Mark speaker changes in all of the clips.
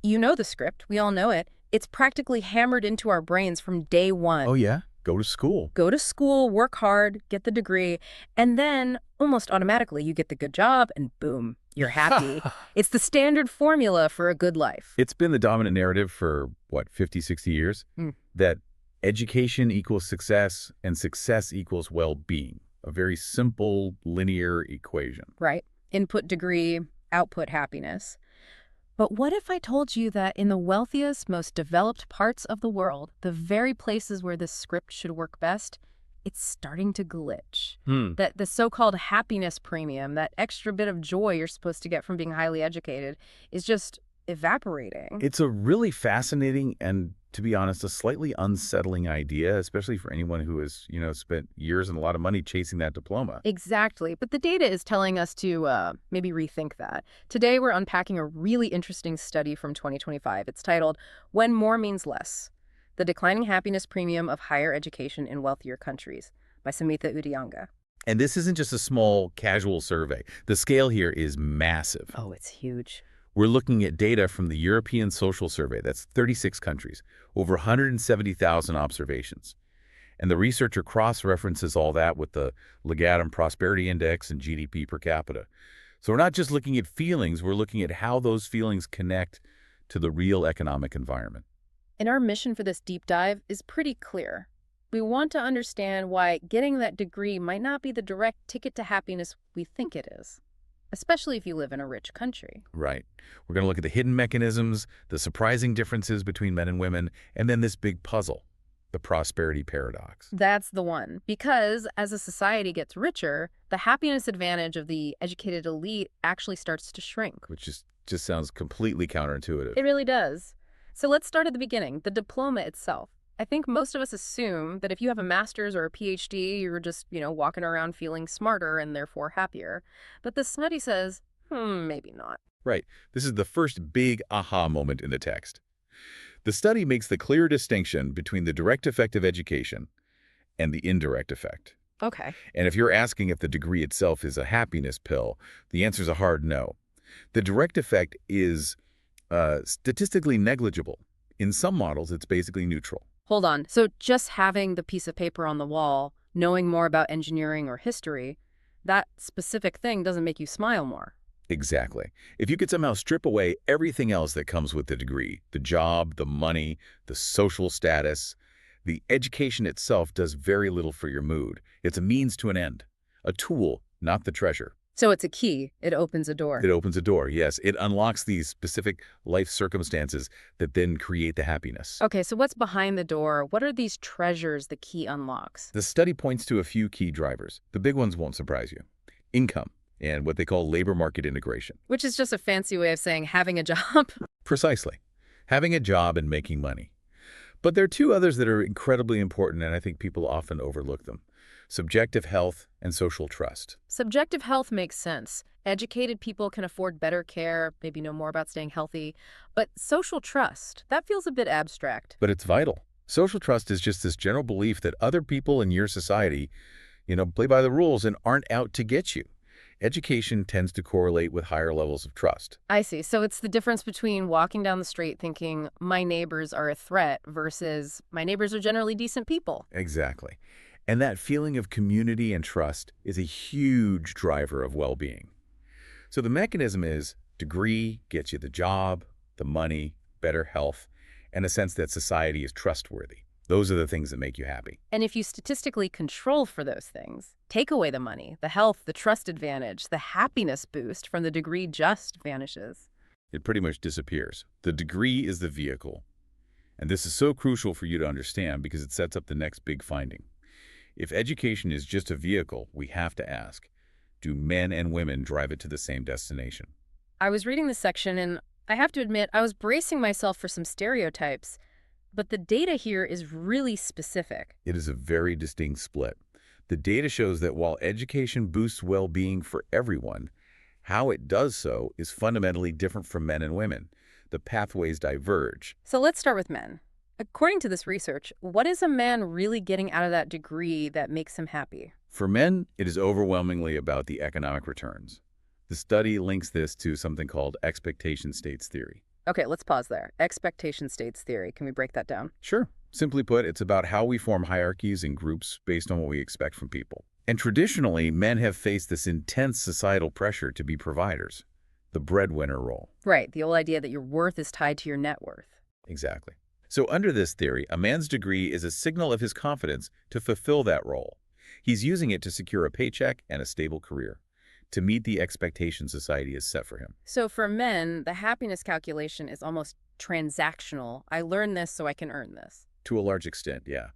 Speaker 1: You know the script. We all know it. It's practically hammered into our brains from day one.
Speaker 2: Oh, yeah? Go to school.
Speaker 1: Go to school, work hard, get the degree, and then almost automatically you get the good job and boom, you're happy. It's the standard formula for a good life.
Speaker 2: It's been the dominant narrative for, what, 50, 60 years? That education equals success and success equals well-being. A very simple, linear equation.
Speaker 1: Right. Input degree, output happiness. But what if I told you that in the wealthiest, most developed parts of the world, the very places where this script should work best, it's starting to glitch? That the so-called happiness premium, that extra bit of joy you're supposed to get from being highly educated, is just evaporating.
Speaker 2: It's a really fascinating and, to be honest, a slightly unsettling idea, especially for anyone who has, spent years and a lot of money chasing that diploma.
Speaker 1: Exactly. But the data is telling us to maybe rethink that. Today, we're unpacking a really interesting study from 2025. It's titled, When More Means Less: The Declining Happiness Premium of Higher Education in Wealthier Countries by Samitha Udayanga.
Speaker 2: And this isn't just a small, casual survey. The scale here is massive.
Speaker 1: Oh, it's huge.
Speaker 2: We're looking at data from the European Social Survey. That's 36 countries, over 170,000 observations. And the researcher cross-references all that with the Legatum Prosperity Index and GDP per capita. So we're not just looking at feelings, we're looking at how those feelings connect to the real economic environment.
Speaker 1: And our mission for this deep dive is pretty clear. We want to understand why getting that degree might not be the direct ticket to happiness we think it is, especially if you live in a rich country.
Speaker 2: Right. We're going to look at the hidden mechanisms, the surprising differences between men and women, and then this big puzzle, the prosperity paradox.
Speaker 1: That's the one. Because as a society gets richer, the happiness advantage of the educated elite actually starts to shrink.
Speaker 2: Which just sounds completely counterintuitive.
Speaker 1: It really does. So let's start at the beginning, the diploma itself. I think most of us assume that if you have a master's or a PhD, you're just, walking around feeling smarter and therefore happier. But the study says, maybe not.
Speaker 2: Right. This is the first big aha moment in the text. The study makes the clear distinction between the direct effect of education and the indirect effect.
Speaker 1: Okay.
Speaker 2: And if you're asking if the degree itself is a happiness pill, the answer is a hard no. The direct effect is statistically negligible. In some models, it's basically neutral.
Speaker 1: Hold on. So just having the piece of paper on the wall, knowing more about engineering or history, that specific thing doesn't make you smile more.
Speaker 2: Exactly. If you could somehow strip away everything else that comes with the degree, the job, the money, the social status, the education itself does very little for your mood. It's a means to an end, a tool, not the treasure.
Speaker 1: So it's a key. It opens a door.
Speaker 2: It opens a door, yes. It unlocks these specific life circumstances that then create the happiness.
Speaker 1: Okay, so what's behind the door? What are these treasures the key unlocks?
Speaker 2: The study points to a few key drivers. The big ones won't surprise you. Income and what they call labor market integration.
Speaker 1: Which is just a fancy way of saying having a job.
Speaker 2: Precisely. Having a job and making money. But there are two others that are incredibly important, and I think people often overlook them. Subjective health and social trust.
Speaker 1: Subjective health makes sense. Educated people can afford better care, maybe know more about staying healthy. But social trust, that feels a bit abstract.
Speaker 2: But it's vital. Social trust is just this general belief that other people in your society, play by the rules and aren't out to get you. Education tends to correlate with higher levels of trust.
Speaker 1: I see. So it's the difference between walking down the street thinking my neighbors are a threat versus my neighbors are generally decent people.
Speaker 2: Exactly. And that feeling of community and trust is a huge driver of well-being. So the mechanism is degree gets you the job, the money, better health, and a sense that society is trustworthy. Those are the things that make you happy.
Speaker 1: And if you statistically control for those things, take away the money, the health, the trust advantage, the happiness boost from the degree just vanishes.
Speaker 2: It pretty much disappears. The degree is the vehicle. And this is so crucial for you to understand because it sets up the next big finding. If education is just a vehicle, we have to ask, do men and women drive it to the same destination?
Speaker 1: I was reading this section and I have to admit I was bracing myself for some stereotypes, but the data here is really specific.
Speaker 2: It is a very distinct split. The data shows that while education boosts well-being for everyone, how it does so is fundamentally different from men and women. The pathways diverge.
Speaker 1: So let's start with men. According to this research, what is a man really getting out of that degree that makes him happy?
Speaker 2: For men, it is overwhelmingly about the economic returns. The study links this to something called expectation states theory.
Speaker 1: Okay, let's pause there. Expectation states theory. Can we break that down?
Speaker 2: Sure. Simply put, it's about how we form hierarchies and groups based on what we expect from people. And traditionally, men have faced this intense societal pressure to be providers, the breadwinner role.
Speaker 1: Right, the old idea that your worth is tied to your net worth.
Speaker 2: Exactly. So under this theory, a man's degree is a signal of his confidence to fulfill that role. He's using it to secure a paycheck and a stable career, to meet the expectations society has set for him.
Speaker 1: So for men, the happiness calculation is almost transactional. I learn this so I can earn this.
Speaker 2: To a large extent, yeah.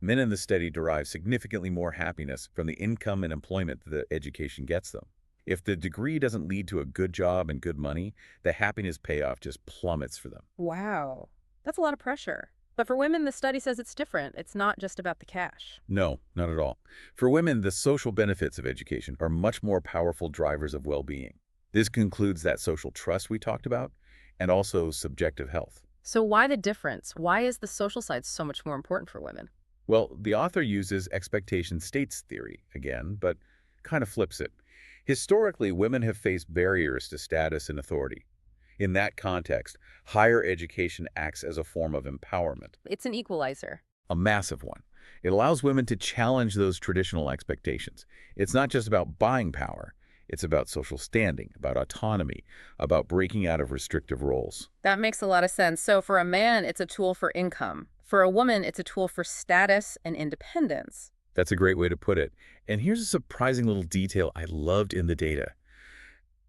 Speaker 2: Men in the study derive significantly more happiness from the income and employment that the education gets them. If the degree doesn't lead to a good job and good money, the happiness payoff just plummets for them.
Speaker 1: Wow, that's a lot of pressure. But for women, the study says it's different. It's not just about the cash.
Speaker 2: No, not at all. For women, the social benefits of education are much more powerful drivers of well-being. This concludes that social trust we talked about, and also subjective health.
Speaker 1: So why the difference? Why is the social side so much more important for women?
Speaker 2: Well, the author uses expectation states theory again, but kind of flips it. Historically, women have faced barriers to status and authority. In that context, higher education acts as a form of empowerment,
Speaker 1: It's an equalizer.
Speaker 2: a massive one. It allows women to challenge those traditional expectations. It's not just about buying power. It's about social standing, about autonomy, about breaking out of restrictive roles.
Speaker 1: That makes a lot of sense. So for a man, it's a tool for income. For a woman, it's a tool for status and independence.
Speaker 2: That's a great way to put it. And here's a surprising little detail I loved in the data.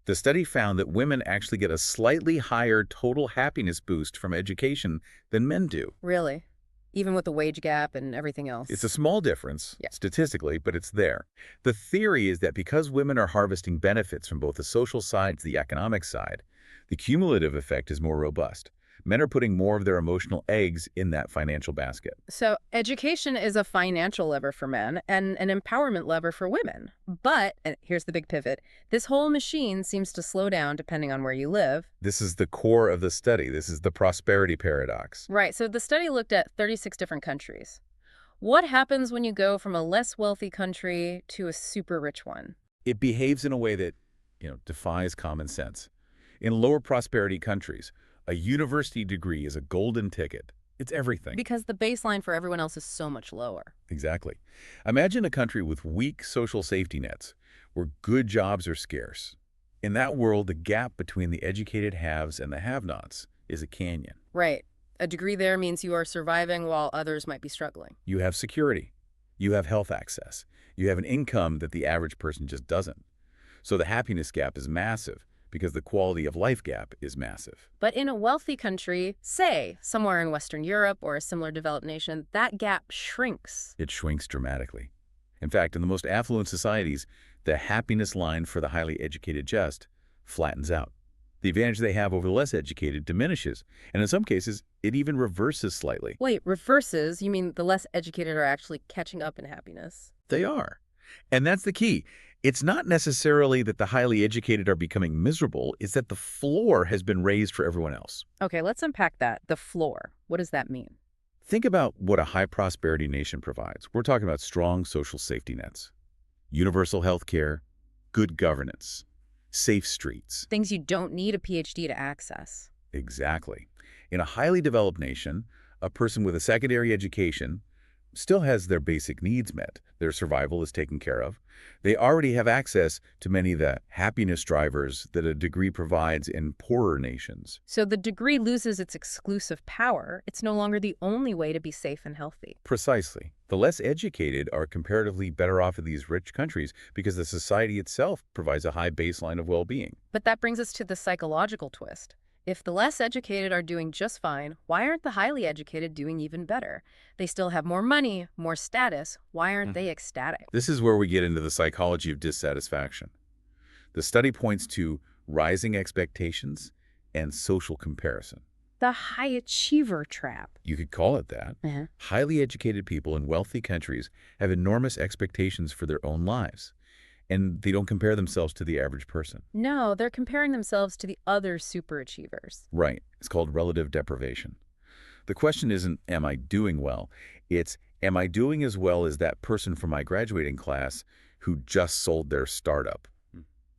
Speaker 2: The study found that women actually get a slightly higher total happiness boost from education than men do.
Speaker 1: Really? Even with the wage gap and everything else.
Speaker 2: It's a small difference,
Speaker 1: Yeah.
Speaker 2: statistically, but it's there. The theory is that because women are harvesting benefits from both the social side to the economic side, the cumulative effect is more robust. Men are putting more of their emotional eggs in that financial basket.
Speaker 1: So education is a financial lever for men and an empowerment lever for women. But, and here's the big pivot, this whole machine seems to slow down depending on where you live.
Speaker 2: This is the core of the study. This is the prosperity paradox.
Speaker 1: Right, so the study looked at 36 different countries. What happens when you go from a less wealthy country to a super rich one?
Speaker 2: It behaves in a way that, defies common sense. In lower prosperity countries, a university degree is a golden ticket. It's everything.
Speaker 1: Because the baseline for everyone else is so much lower.
Speaker 2: Exactly. Imagine a country with weak social safety nets, where good jobs are scarce. In that world, the gap between the educated haves and the have-nots is a canyon.
Speaker 1: Right. A degree there means you are surviving while others might be struggling.
Speaker 2: You have security. You have health access. You have an income that the average person just doesn't. So the happiness gap is massive, because the quality of life gap is massive.
Speaker 1: But in a wealthy country, say, somewhere in Western Europe or a similar developed nation, that gap shrinks.
Speaker 2: It shrinks dramatically. In fact, in the most affluent societies, the happiness line for the highly educated just flattens out. The advantage they have over the less educated diminishes, and in some cases, it even reverses slightly.
Speaker 1: Wait, reverses? You mean the less educated are actually catching up in happiness?
Speaker 2: They are. And that's the key. It's not necessarily that the highly educated are becoming miserable, it's that the floor has been raised for everyone else.
Speaker 1: Okay, let's unpack that. The floor. What does that mean?
Speaker 2: Think about what a high-prosperity nation provides. We're talking about strong social safety nets, universal health care, good governance, safe streets.
Speaker 1: Things you don't need a PhD to access.
Speaker 2: Exactly. In a highly developed nation, a person with a secondary education still has their basic needs met. Their survival is taken care of. They already have access to many of the happiness drivers that a degree provides in poorer nations.
Speaker 1: So the degree loses its exclusive power. It's no longer the only way to be safe and healthy.
Speaker 2: Precisely. The less educated are comparatively better off in these rich countries because the society itself provides a high baseline of well-being.
Speaker 1: But that brings us to the psychological twist. If the less educated are doing just fine, why aren't the highly educated doing even better? They still have more money, more status. Why aren't they ecstatic?
Speaker 2: This is where we get into the psychology of dissatisfaction. The study points to rising expectations and social comparison.
Speaker 1: The high achiever trap.
Speaker 2: You could call it that. Highly educated people in wealthy countries have enormous expectations for their own lives, and they don't compare themselves to the average person.
Speaker 1: No, they're comparing themselves to the other superachievers.
Speaker 2: Right. It's called relative deprivation. The question isn't, am I doing well? It's, am I doing as well as that person from my graduating class who just sold their startup?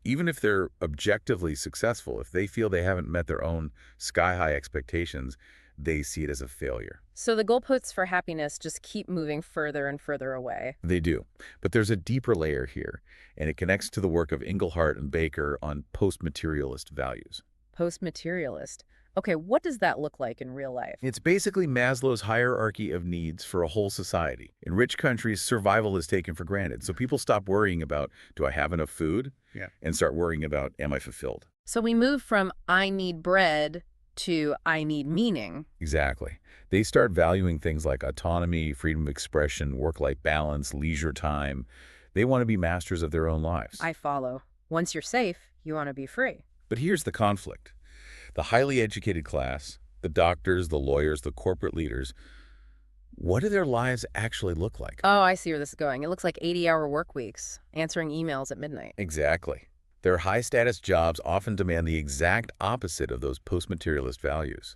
Speaker 2: Even if they're objectively successful, if they feel they haven't met their own sky-high expectations, they see it as a failure.
Speaker 1: So the goalposts for happiness just keep moving further and further away.
Speaker 2: They do. But there's a deeper layer here, and it connects to the work of Inglehart and Baker on post-materialist values.
Speaker 1: Post-materialist. Okay, what does that look like in real life?
Speaker 2: It's basically Maslow's hierarchy of needs for a whole society. In rich countries, survival is taken for granted, so people stop worrying about, do I have enough food?
Speaker 3: Yeah.
Speaker 2: And start worrying about, am I fulfilled?
Speaker 1: So we move from I need bread to I need meaning.
Speaker 2: Exactly. They start valuing things like autonomy, freedom of expression, work-life balance, leisure time. They want to be masters of their own lives.
Speaker 1: I follow. Once you're safe, you want to be free.
Speaker 2: But here's the conflict. The highly educated class, the doctors, the lawyers, the corporate leaders, what do their lives actually look like?
Speaker 1: Oh, I see where this is going. It looks like 80-hour work weeks, answering emails at midnight.
Speaker 2: Exactly. Their high-status jobs often demand the exact opposite of those post-materialist values.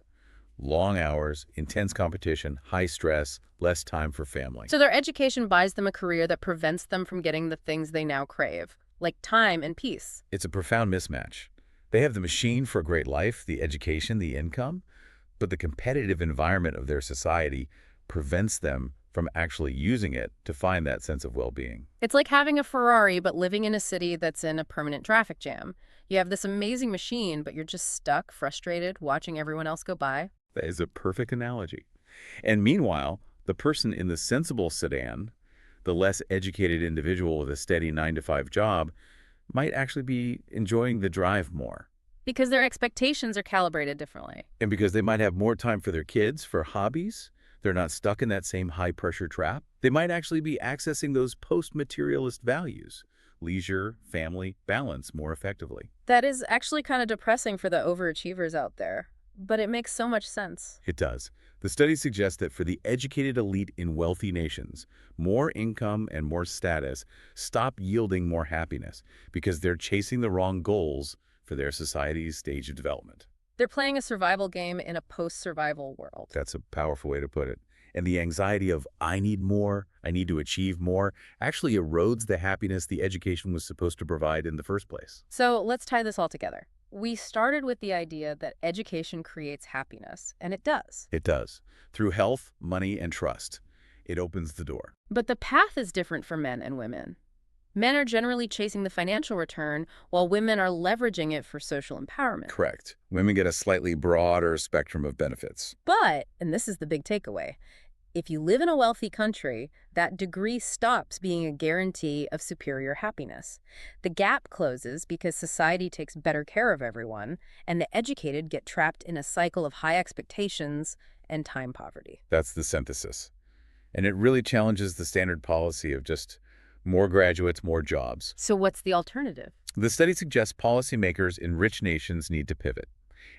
Speaker 2: Long hours, intense competition, high stress, less time for family.
Speaker 1: So their education buys them a career that prevents them from getting the things they now crave, like time and peace.
Speaker 2: It's a profound mismatch. They have the machine for a great life, the education, the income, but the competitive environment of their society prevents them from actually using it to find that sense of well-being.
Speaker 1: It's like having a Ferrari but living in a city that's in a permanent traffic jam. You have this amazing machine, but you're just stuck, frustrated, watching everyone else go by.
Speaker 2: That is a perfect analogy. And meanwhile, the person in the sensible sedan, the less educated individual with a steady 9-to-5 job, might actually be enjoying the drive more.
Speaker 1: Because their expectations are calibrated differently.
Speaker 2: And because they might have more time for their kids, for hobbies, they're not stuck in that same high-pressure trap. They might actually be accessing those post-materialist values, leisure, family, balance more effectively.
Speaker 1: That is actually kind of depressing for the overachievers out there, but it makes so much sense.
Speaker 2: It does. The study suggests that for the educated elite in wealthy nations, more income and more status stop yielding more happiness because they're chasing the wrong goals for their society's stage of development.
Speaker 1: They're playing a survival game in a post-survival world.
Speaker 2: That's a powerful way to put it. And the anxiety of, I need more, I need to achieve more, actually erodes the happiness the education was supposed to provide in the first place.
Speaker 1: So let's tie this all together. We started with the idea that education creates happiness, and it does.
Speaker 2: It does. Through health, money, and trust. It opens the door.
Speaker 1: But the path is different for men and women. Men are generally chasing the financial return, while women are leveraging it for social empowerment.
Speaker 2: Correct. Women get a slightly broader spectrum of benefits.
Speaker 1: But, and this is the big takeaway, if you live in a wealthy country, that degree stops being a guarantee of superior happiness. The gap closes because society takes better care of everyone, and the educated get trapped in a cycle of high expectations and time poverty.
Speaker 2: That's the synthesis. And it really challenges the standard policy of just more graduates, more jobs.
Speaker 1: So what's the alternative?
Speaker 2: The study suggests policymakers in rich nations need to pivot.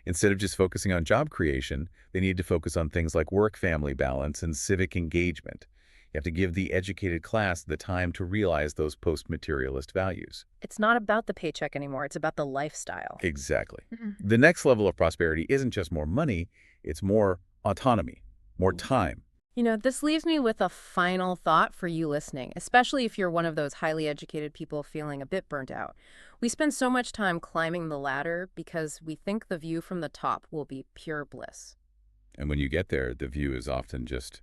Speaker 2: Instead of just focusing on job creation, they need to focus on things like work-family balance and civic engagement. You have to give the educated class the time to realize those post-materialist values.
Speaker 1: It's not about the paycheck anymore. It's about the lifestyle.
Speaker 2: Exactly.
Speaker 1: Mhm.
Speaker 2: The next level of prosperity isn't just more money, it's more autonomy, more time.
Speaker 1: You know, this leaves me with a final thought for you listening, especially if you're one of those highly educated people feeling a bit burnt out. We spend so much time climbing the ladder because we think the view from the top will be pure bliss.
Speaker 2: And when you get there, the view is often just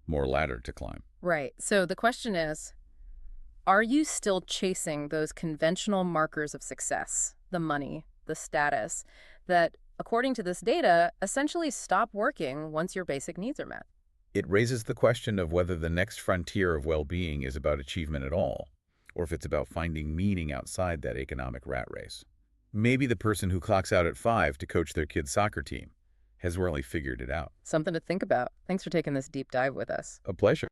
Speaker 2: more ladder to climb.
Speaker 1: Right. So the question is, are you still chasing those conventional markers of success, the money, the status, that, according to this data, essentially stop working once your basic needs are met?
Speaker 2: It raises the question of whether the next frontier of well-being is about achievement at all, or if it's about finding meaning outside that economic rat race. Maybe the person who clocks out at 5 to coach their kid's soccer team has really figured it out.
Speaker 1: Something to think about. Thanks for taking this deep dive with us.
Speaker 2: A pleasure.